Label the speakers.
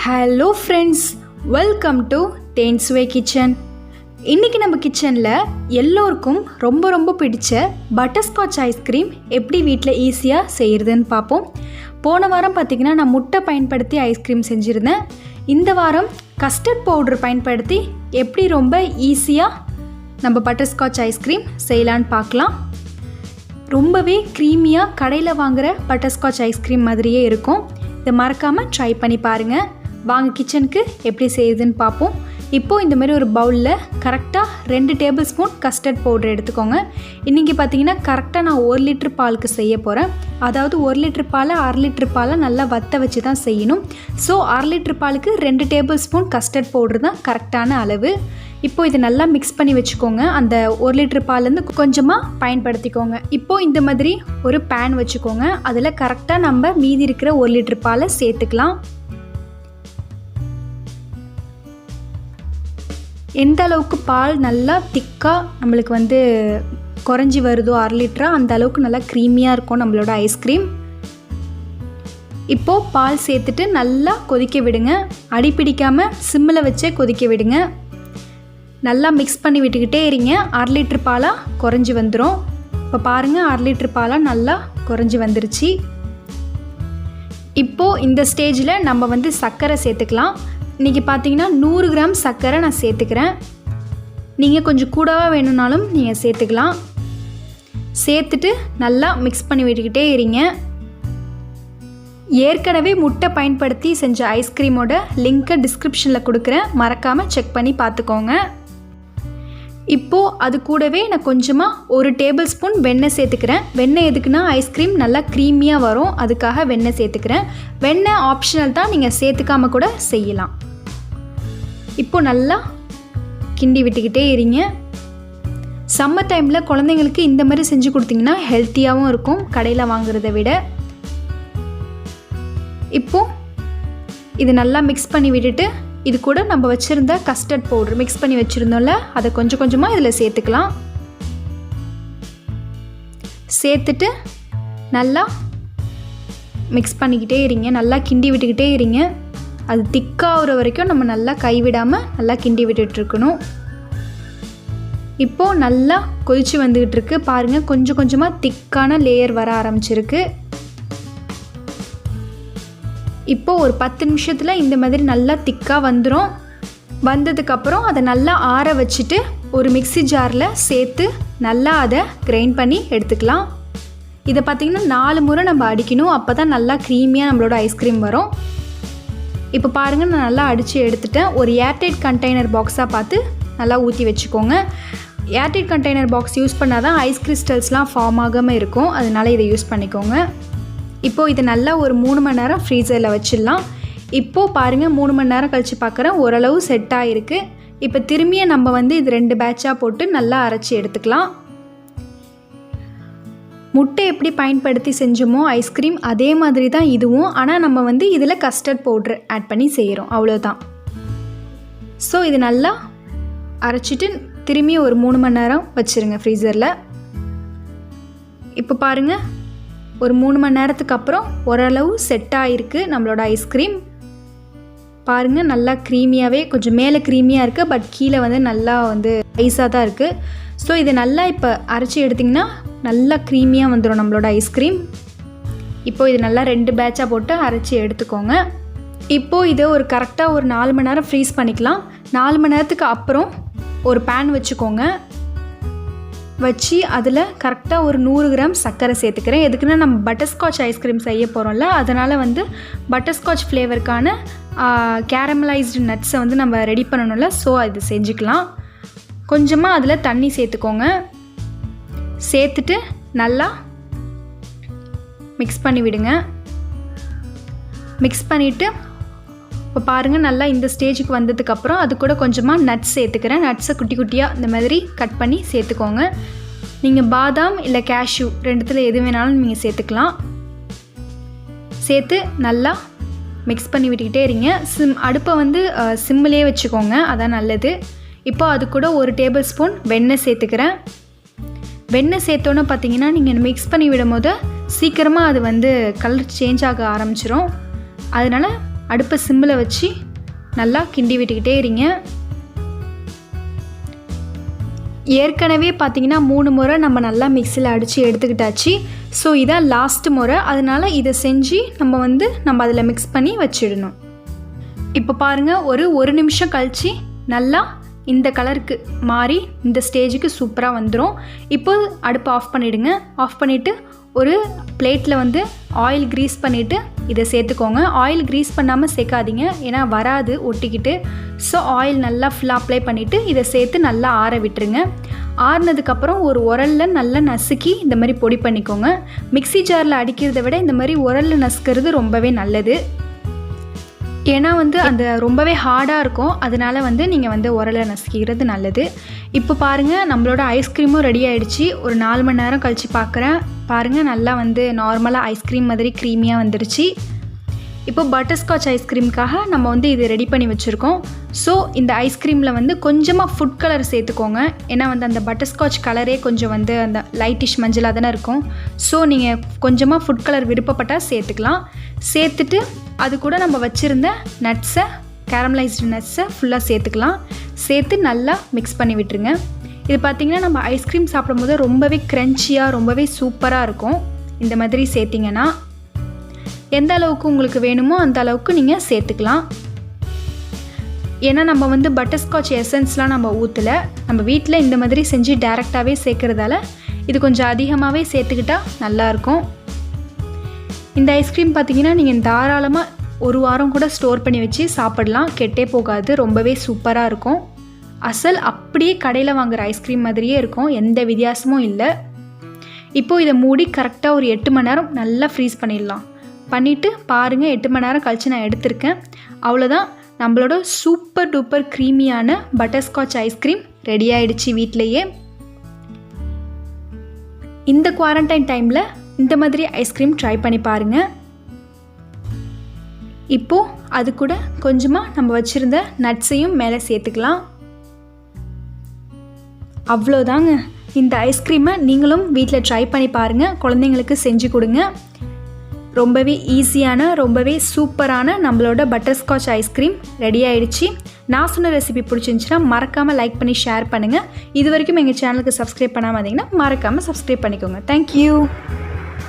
Speaker 1: Hello friends, welcome to Thensuvai kitchen. இன்றைக்கி நம்ம கிச்சனில் எல்லோருக்கும் ரொம்ப ரொம்ப பிடிச்ச பட்டர்ஸ்காட்ச் ஐஸ்கிரீம் எப்படி வீட்டில் ஈஸியாக செய்கிறதுன்னு பார்ப்போம். போன வாரம் பார்த்திங்கன்னா நான் முட்டை பயன்படுத்தி ஐஸ்கிரீம் செஞ்சுருந்தேன். இந்த வாரம் கஸ்டர்ட் பவுடர் பயன்படுத்தி எப்படி ரொம்ப ஈஸியாக நம்ம பட்டர்ஸ்காட்ச் ஐஸ்கிரீம் செய்யலான்னு பார்க்கலாம். ரொம்பவே க்ரீமியாக கடையில் வாங்குகிற பட்டர்ஸ்காட்ச் ஐஸ்கிரீம் மாதிரியே இருக்கும். இதை மறக்காமல் ட்ரை பண்ணி பாருங்கள். வாங்க கிச்சனுக்கு எப்படி செய்யுதுன்னு பார்ப்போம். இப்போது இந்த மாதிரி ஒரு பவுலில் கரெக்டாக 2 டேபிள் ஸ்பூன் கஸ்டர்ட் பவுடர் எடுத்துக்கோங்க. இன்றைக்கி பார்த்தீங்கன்னா கரெக்டாக நான் 1 லிட்டர் பாலுக்கு செய்ய போகிறேன். அதாவது 1 லிட்டர் பாலை 1/2 லிட்டர் பாலை நல்லா வற்ற வச்சு தான் செய்யணும். ஸோ 1/2 லிட்டர் பாலுக்கு 2 டேபிள் ஸ்பூன் கஸ்டர்ட் பவுடர் தான் கரெக்டான அளவு. இப்போது இதை நல்லா மிக்ஸ் பண்ணி வச்சுக்கோங்க. அந்த 1 லிட்டர் பால்லேருந்து கொஞ்சமாக பயன்படுத்திக்கோங்க. இப்போது இந்த மாதிரி ஒரு பேன் வச்சுக்கோங்க. அதில் கரெக்டாக நம்ம மீதி இருக்கிற 1 லிட்டர் பாலை சேர்த்துக்கலாம். எந்த அளவுக்கு பால் நல்லா திக்காக நம்மளுக்கு குறைஞ்சி வருதோ 1/2 லிட்டரா, அந்த அளவுக்கு நல்லா க்ரீமியாக இருக்கும் நம்மளோட ஐஸ்கிரீம். இப்போது பால் சேர்த்துட்டு நல்லா கொதிக்க விடுங்க. அடி பிடிக்காமல் சிம்மில் வச்சே கொதிக்க விடுங்க. நல்லா மிக்ஸ் பண்ணி விட்டுக்கிட்டே இருங்க. 1/2 லிட்டர் பாலாக குறைஞ்சி வந்துடும். இப்போ பாருங்கள், 1/2 லிட்டர் பாலாக நல்லா குறைஞ்சி வந்துருச்சு. இப்போது இந்த ஸ்டேஜில் நம்ம சர்க்கரை சேர்த்துக்கலாம். இன்றைக்கி பார்த்தீங்கன்னா 100 கிராம் சர்க்கரை நான் சேர்த்துக்கிறேன். நீங்கள் கொஞ்சம் கூடவாக வேணும்னாலும் நீங்கள் சேர்த்துக்கலாம். சேர்த்துட்டு நல்லா மிக்ஸ் பண்ணி விட்டுக்கிட்டே இருங்க. ஏற்கனவே முட்டை பயன்படுத்தி செஞ்ச ஐஸ்கிரீமோட லிங்க்கை டிஸ்கிரிப்ஷனில் கொடுக்குறேன், மறக்காமல் செக் பண்ணி பார்த்துக்கோங்க. இப்போது அது கூடவே நான் கொஞ்சமாக 1 டேபிள் ஸ்பூன் வெண்ணெய் சேர்த்துக்கிறேன். வெண்ணெய் எதுக்குன்னா ஐஸ்கிரீம் நல்லா க்ரீமியாக வரும், அதுக்காக வெண்ணெய் சேர்த்துக்கிறேன். வெண்ணெய் ஆப்ஷனல் தான், நீங்கள் சேர்த்துக்காமல் கூட செய்யலாம். இப்போது நல்லா கிண்டி விட்டுக்கிட்டே இருங்க. சம்மர் டைமில் குழந்தைங்களுக்கு இந்த மாதிரி செஞ்சு கொடுத்தீங்கன்னா ஹெல்த்தியாகவும் இருக்கும் கடையில் வாங்குறத விட. இப்போது இது நல்லா மிக்ஸ் பண்ணி விட்டுட்டு இது கூட நம்ம வச்சுருந்த கஸ்டர்ட் பவுடர் மிக்ஸ் பண்ணி வச்சுருந்தோம்ல, அதை கொஞ்சம் கொஞ்சமாக இதில் சேர்த்துக்கலாம். சேர்த்துட்டு நல்லா மிக்ஸ் பண்ணிக்கிட்டே இருங்க. நல்லா கிண்டி விட்டுக்கிட்டே இருங்க. அது திக்காகிற வரைக்கும் நம்ம நல்லா கைவிடாமல் நல்லா கிண்டி விட்டுட்ருக்கணும். இப்போது நல்லா கொதித்து வந்துக்கிட்டு இருக்கு பாருங்கள். கொஞ்சம் கொஞ்சமாக திக்கான லேயர் வர ஆரம்பிச்சிருக்கு. இப்போது ஒரு 10 நிமிஷத்தில் இந்த மாதிரி நல்லா திக்காக வந்துடும். வந்ததுக்கப்புறம் அதை நல்லா ஆற வச்சுட்டு ஒரு மிக்ஸி ஜாரில் சேர்த்து நல்லா அதை கிரைண்ட் பண்ணி எடுத்துக்கலாம். இதை பார்த்திங்கன்னா 4 முறை நம்ம அடிக்கணும். அப்போ தான் நல்லா க்ரீமியாக நம்மளோட ஐஸ்கிரீம் வரும். இப்போ பாருங்கள், நான் நல்லா அடித்து எடுத்துட்டேன். ஒரு ஏர்டைட் கண்டெய்னர் பாக்ஸாக பார்த்து நல்லா ஊற்றி வச்சுக்கோங்க. ஏர்டைட் கண்டெய்னர் பாக்ஸ் யூஸ் பண்ணால் தான் ஐஸ் கிறிஸ்டல்ஸ்லாம் ஃபார்ம் ஆகாமல் இருக்கும், அதனால் இதை யூஸ் பண்ணிக்கோங்க. இப்போது இதை நல்லா ஒரு 3 மணி நேரம் ஃப்ரீசரில் வச்சிடலாம். இப்போது பாருங்கள், 3 மணி நேரம் கழித்து பார்க்குறேன், ஓரளவு செட் ஆகிருக்கு. இப்போ திரும்பியே நம்ம இது 2 பேட்சாக போட்டு நல்லா அரைச்சி எடுத்துக்கலாம். முட்டை எப்படி பயன்படுத்தி செஞ்சோமோ ஐஸ்கிரீம், அதே மாதிரி தான் இதுவும். ஆனால் நம்ம இதில் கஸ்டர்ட் பவுடர் ஆட் பண்ணி செய்கிறோம், அவ்வளோதான். ஸோ இது நல்லா அரைச்சிட்டு திரும்பி ஒரு 3 மணி நேரம் வச்சுருங்க ஃப்ரீசரில். இப்போ பாருங்கள், ஒரு 3 மணி நேரத்துக்கு அப்புறம் ஓரளவு செட் ஆகிருக்கு நம்மளோட ஐஸ்கிரீம். பாருங்கள், நல்லா க்ரீமியாகவே, கொஞ்சம் மேலே க்ரீமியாக இருக்குது, பட் கீழே நல்லா ஐஸாக தான் இருக்குது. ஸோ இதை நல்லா இப்போ அரைச்சி எடுத்திங்கன்னா நல்லா க்ரீமியாக வந்துடும் நம்மளோட ஐஸ்கிரீம். இப்போது இது நல்லா 2 பேட்சாக போட்டு அரைச்சி எடுத்துக்கோங்க. இப்போது இதை ஒரு கரெக்டாக ஒரு 4 மணி நேரம் ஃப்ரீஸ் பண்ணிக்கலாம். 4 மணி நேரத்துக்கு அப்புறம் ஒரு பேன் வச்சுக்கோங்க. வச்சு அதில் கரெக்டாக ஒரு 100 கிராம் சர்க்கரை சேர்த்துக்கிறேன். எதுக்குன்னா நம்ம பட்டர்ஸ்காட்ச் ஐஸ்கிரீம் செய்ய போகிறோம்ல, அதனால் பட்டர்ஸ்காட்ச் ஃப்ளேவருக்கான கேரமலைஸ்டு நட்ஸை நம்ம ரெடி பண்ணணும்ல, ஸோ அது செஞ்சுக்கலாம். கொஞ்சமாக அதில் தண்ணி சேர்த்துக்கோங்க. சேர்த்துட்டு நல்லா மிக்ஸ் பண்ணி விடுங்க. மிக்ஸ் பண்ணிவிட்டு இப்போ பாருங்கள், நல்லா இந்த ஸ்டேஜுக்கு வந்ததுக்கப்புறம் அது கூட கொஞ்சமாக நட்ஸ் சேர்த்துக்கிறேன். நட்ஸை குட்டி குட்டியாக இந்த மாதிரி கட் பண்ணி சேர்த்துக்கோங்க. நீங்கள் பாதாம் இல்லை கேஷ்யூ 2த்தில் எது வேணாலும் நீங்கள் சேர்த்துக்கலாம். சேர்த்து நல்லா மிக்ஸ் பண்ணி விட்டுக்கிட்டே இருங்க. அடுப்பை சிம்மிலே வச்சுக்கோங்க, அதான் நல்லது. இப்போ அது கூட 1 டேபிள் ஸ்பூன் வெண்ணெய் சேர்த்துக்கிறேன். வெண்ணெய் சேர்த்தோன்னு பார்த்தீங்கன்னா நீங்கள் மிக்ஸ் பண்ணி விடும் போது சீக்கிரமாக அது கலர் சேஞ்ச் ஆக ஆரம்பிச்சிடும். அதனால் அடுப்பை சிம்மில் வச்சு நல்லா கிண்டி விட்டுக்கிட்டே இருங்க. ஏற்கனவே பார்த்திங்கன்னா 3 முறை நம்ம நல்லா மிக்சியில் அடித்து எடுத்துக்கிட்டாச்சு. ஸோ இதான் லாஸ்ட் முறை. அதனால் இதை செஞ்சு நம்ம அதில் மிக்ஸ் பண்ணி வச்சிடணும். இப்போ பாருங்கள், ஒரு நிமிஷம் கழித்து நல்லா இந்த கலருக்கு மாறி இந்த ஸ்டேஜுக்கு சூப்பராக வந்துடும். இப்போ அடுப்பை ஆஃப் பண்ணிவிடுங்க. ஆஃப் பண்ணிவிட்டு ஒரு பிளேட்டில் ஆயில் க்ரீஸ் பண்ணிவிட்டு இதை சேர்த்துக்கோங்க. ஆயில் க்ரீஸ் பண்ணாமல் சேர்க்காதீங்க, ஏன்னா வராது ஒட்டிக்கிட்டு. ஸோ ஆயில் நல்லா ஃபுல்லாக அப்ளை பண்ணிவிட்டு இதை சேர்த்து நல்லா ஆற விட்டுருங்க. ஆறுனதுக்கப்புறம் ஒரு உரலில் நல்லா நசுக்கி இந்த மாதிரி பொடி பண்ணிக்கோங்க. மிக்ஸி ஜாரில் அடிக்கிறத விட இந்த மாதிரி உரலில் நசுக்கிறது ரொம்பவே நல்லது. ஏன்னா அந்த ரொம்பவே ஹார்டாக இருக்கும். அதனால் நீங்கள் உரலில் நசுக்கிறது நல்லது. இப்போ பாருங்கள், நம்மளோட ஐஸ்கிரீமும் ரெடி ஆகிடுச்சு. ஒரு 4 மணி நேரம் கழித்து பார்க்குறேன். பாருங்கள், நல்லா நார்மலாக ஐஸ்கிரீம் மாதிரி க்ரீமியாக வந்துருச்சு. இப்போ பட்டர்ஸ்காட்ச் ஐஸ்கிரீமுக்காக நம்ம இது ரெடி பண்ணி வச்சுருக்கோம். ஸோ இந்த ஐஸ்கிரீமில் கொஞ்சமாக ஃபுட் கலர் சேர்த்துக்கோங்க. ஏன்னா அந்த பட்டர்ஸ்காட்ச் கலரே கொஞ்சம் அந்த லைட்டிஷ் மஞ்சளாக தானே இருக்கும். ஸோ நீங்கள் கொஞ்சமாக ஃபுட் கலர் விருப்பப்பட்டால் சேர்த்துக்கலாம். சேர்த்துட்டு அது கூட நம்ம வச்சுருந்த நட்ஸை, கேரமலைஸ்டு நட்ஸை ஃபுல்லாக சேர்த்துக்கலாம். சேர்த்து நல்லா மிக்ஸ் பண்ணி விட்டுருங்க. இது பார்த்திங்கன்னா நம்ம ஐஸ்கிரீம் சாப்பிடும்போது ரொம்பவே க்ரன்ச்சியாக ரொம்பவே சூப்பராக இருக்கும். இந்த மாதிரி சேர்த்திங்கன்னா எந்த அளவுக்கு உங்களுக்கு வேணுமோ அந்த அளவுக்கு நீங்கள் சேர்த்துக்கலாம். ஏன்னா நம்ம பட்டர்ஸ்காட்ச் எசன்ஸ்லாம் நம்ம ஊற்றலை. நம்ம வீட்டில் இந்த மாதிரி செஞ்சு டைரெக்டாகவே சேர்க்குறதால இது கொஞ்சம் அதிகமாகவே சேர்த்துக்கிட்டால் நல்லாயிருக்கும். இந்த ஐஸ்கிரீம் பார்த்திங்கன்னா நீங்கள் தாராளமாக 1 வாரம் கூட ஸ்டோர் பண்ணி வச்சு சாப்பிடலாம். கெட்டே போகாது. ரொம்பவே சூப்பராக இருக்கும். அசல் அப்படியே கடையில் வாங்குகிற ஐஸ்கிரீம் மாதிரியே இருக்கும். எந்த வித்தியாசமும் இல்லை. இப்போது இதை மூடி கரெக்டாக ஒரு 8 மணி நேரம் நல்லா ஃப்ரீஸ் பண்ணிடலாம். பண்ணிவிட்டு பாருங்கள், 8 மணி நேரம் கழித்து நான் எடுத்திருக்கேன். அவ்வளோதான், நம்மளோட சூப்பர் டூப்பர் க்ரீமியான பட்டர்ஸ்காட்ச் ஐஸ்கிரீம் ரெடி ஆகிடுச்சு வீட்டிலையே. இந்த குவாரண்டைன் டைமில் இந்த மாதிரி ஐஸ்கிரீம் ட்ரை பண்ணி பாருங்கள். இப்போது அது கூட கொஞ்சமாக நம்ம வச்சுருந்த நட்ஸையும் மேலே சேர்த்துக்கலாம். அவ்வளோதாங்க, இந்த ஐஸ்கிரீமை நீங்களும் வீட்டில் ட்ரை பண்ணி பாருங்கள். குழந்தைங்களுக்கு செஞ்சு கொடுங்க. ரொம்பவே ஈஸியான ரொம்பவே சூப்பரான நம்மளோட பட்டர்ஸ்காட்ச் ஐஸ்கிரீம் ரெடி ஆகிடுச்சு. நான் சொன்ன ரெசிபி பிடிச்சிருந்துச்சுன்னா மறக்காமல் லைக் பண்ணி ஷேர் பண்ணுங்கள். இது வரைக்கும் எங்கள் சேனலுக்கு சப்ஸ்கிரைப் பண்ணாமல் இருந்தீங்கன்னா மறக்காமல் சப்ஸ்கிரைப் பண்ணிக்கோங்க. தேங்க்யூ.